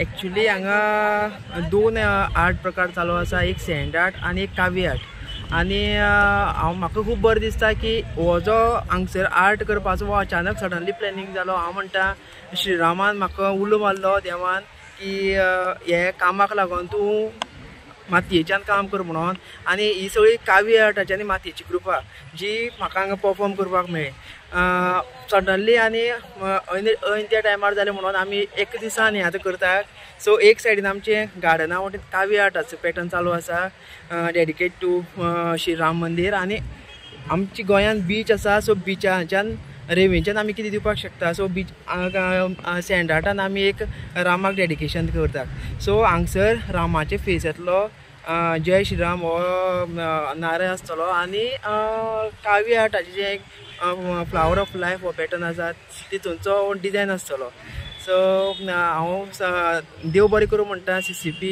Actually हांगा दोन art प्रकार चालू आसा, एक सँड आर्ट आणि एक कावी आर्ट. आणि म्हाका खूब बरें दिसता की हो जो हांगसर आर्ट करपाचो हो अचानक सडनली प्लॅनिंग जालो. हांव म्हणटा श्रीरामान म्हाका उलो मारलो देवान की हे कामाक लागून तूं मातयेच्यान काम कर म्हणून. आणि ही सगळी कावी आर्टाची आनी मातयेची कृपा जी म्हाका हांगा परफॉर्म करपाक मेळ्ळी सडनली. आणि ऐन त्या टायमार जालें म्हणून आमी एक दिसान हें आतां करतात. सो एक सायडीन आमचे गार्डना वटेन कावी आर्टाचो पॅटर्न चालू आसा डेडिकेट टू श्रीराम मंदिर. आणि आमच्या गोंयान बीच आसा, सो बिचाच्यान रेवेंच्यान आमी कितें दिवपाक शकता. सो बीच सँड आर्टान आमी एक रामाक डेडिकेशन करतात. सो हांगसर रामाचे फेस येतलो, जय श्रीराम हो नारळ आसतलो. आणि कावी आर्टाचे जे फ्लावर ऑफ लायफ हो पॅटर्न आसा तितूंचो डिजायन आसतलो. सो हांव देव बरें करूं म्हणटा CCP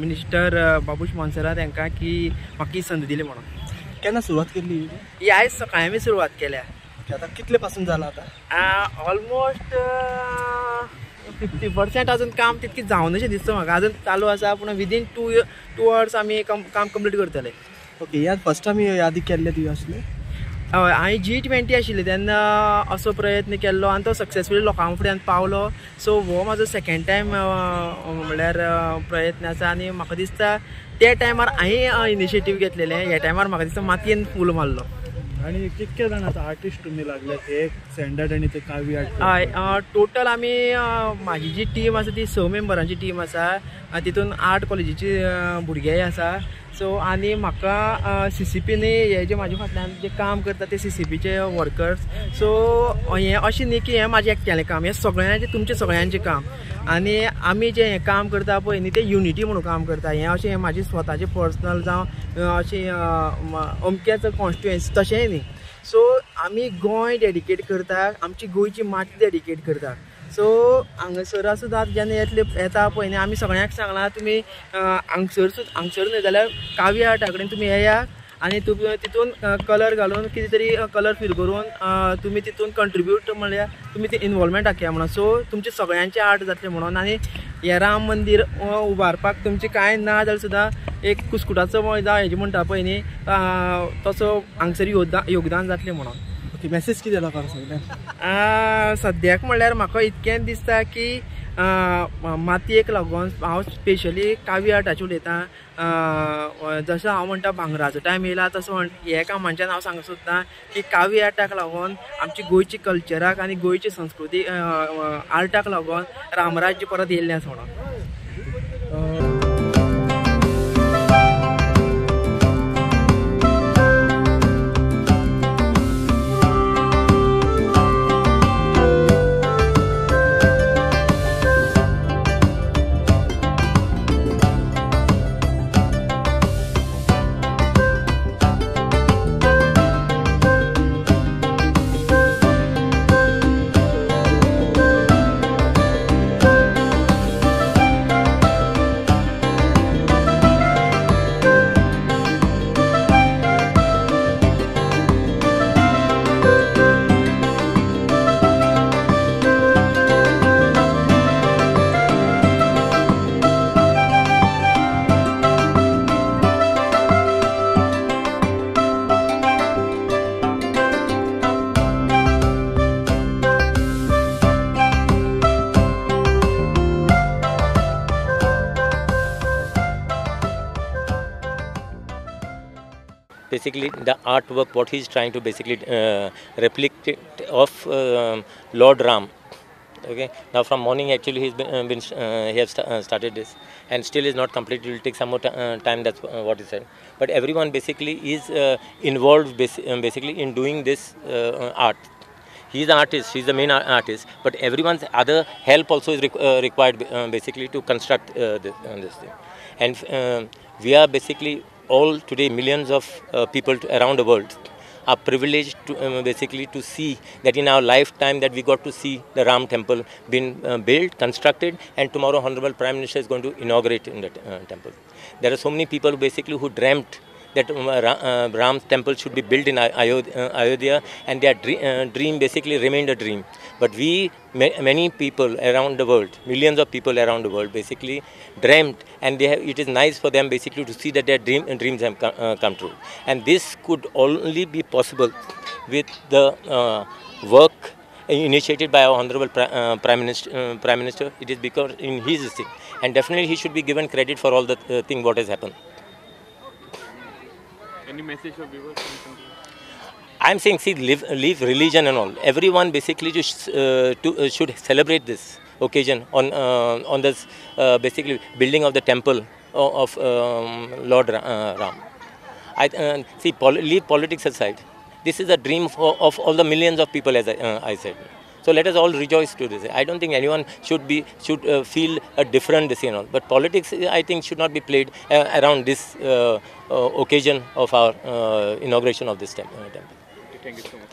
मिनिस्टर बाबूश मोन्सेरात हांकां की म्हाका ही संद दिली म्हणून. केन्ना सुरवात केल्ली ही आयज सकाळी आमी सुरवात केल्या. आतां कितले पासून जाला आतां? ऑलमोस्ट 50% अजून काम तितकी जावन अशें दिसता म्हाका. अजून चालू आसा पूण विदीन 2 आवर्स आमी काम कंप्लीट करतले. ओके, ह्या फर्स्ट टायम यादी केल्ले तुवें असले? हय, हांवें G20 आशिल्लें तेन्ना असो प्रयत्न केल्लो आनी तो सक्सेसफुली लोकां फुड्यान पावलो. सो हो म्हाजो सेकंड टायम म्हणल्यार प्रयत्न आसा. आनी म्हाका दिसता त्या टायमार हांवें इनिशिएटीव घेतलेलें, ह्या टायमार म्हाका दिसता मातयेन फूल मारलो. आणि कितके जाण आतां आर्टिस्ट तुमी लागले ते सँड आर्ट आनी ते कावी आर्ट? हय, टोटल आमी म्हाजी जी टीम आसा ती 6 मेंबरांची टीम आसा. तितून आर्ट कॉलेजीची भुरगेय आसा. सो आनी म्हाका CCPनी हे जे म्हाजे फाटल्यान जे काम करता ते CCPचे वर्कर्स. सो हें अशें न्ही की हें म्हाजें एकट्यालें काम, हें सगळ्यांचें तुमचें सगळ्यांचें काम. आनी आमी जें हें काम करता पळय न्ही तें युनिटी म्हणून काम करता. हें अशें म्हाजें स्वताचें पर्सनल जावं अशें अमकेच कॉन्स्टिट्युएन्सी तशेंय न्ही. सो आमी गोंय डेडिकेट करता, आमची गोंयची माती डेडिकेट करता. सो हांगसर सुद्दां जेन्ना येता पळय न्ही आमी सगळ्यांक सांगलां तुमी हांगसर न्ही जाल्यार कावी आर्टा कडेन तुमी येया आनी तुमी तितून कलर घालून कितें तरी कलर फील करून तुमी तितून कंट्रिब्यूट म्हणल्यार तुमी ती इनवॉल्वमेंट दाखया म्हणून. सो तुमचे सगळ्यांचे आर्ट जातले म्हणून. आनी हें राम मंदीर उबारपाक तुमचें कांय ना जाल्यार सुद्दां एक कुस्कुटाचो जावं हेजें म्हणटा पळय न्ही तसो हांगसर योगदान जातलें म्हणून. ओके, मेसेज कितें लोकांक सांगलें? सद्याक म्हणल्यार म्हाका इतकें दिसता की मातयेक लागून हांव स्पेशली कावी आर्टाचें उलयतां. जसो हांव म्हणटा भांगराचो टायम येयला तसो हे कामांच्यान हांव सांगूंक सोदतां की कावी आर्टाक लागून आमची गोंयची कल्चराक आनी गोंयची संस्कृती आर्टाक लागून रामराज्य परत येयल्लें आसा म्हणून. Basically, the artwork, what he's trying to basically replicate of Lord Ram. Okay. Now, from morning actually he has started this, and still is not complete. It will take some more time. That's what he said. But everyone basically is involved basically in doing this art. He is the artist. He is the main artist. But everyone's other help also is required basically to construct this thing. And we are basically all today, millions of people around the world are privileged to basically to see that in our lifetime that we got to see the Ram temple been built, constructed, and tomorrow Honorable Prime Minister is going to inaugurate in that temple. There are so many people basically who dreamt that Ram's temple should be built in Ayodhya, and their dream basically remained a dream. But we, many people around the world, millions of people around the world, basically dreamt, and it is nice for them basically to see that their dreams have come true. And this could only be possible with the work initiated by our Honorable Prime Minister. It is because in his thing, and definitely he should be given credit for all the thing what has happened. Any message for viewers? I'm saying, see, leave religion and all. Everyone basically just should celebrate this occasion on this basically building of the temple of Lord Ram. See, leave politics aside. This is a dream of all the millions of people, as I said. So let us all rejoice to this. I don't think anyone should feel a different this and all. But politics, I think, should not be played around this occasion of our inauguration of this temple. Thank you so much.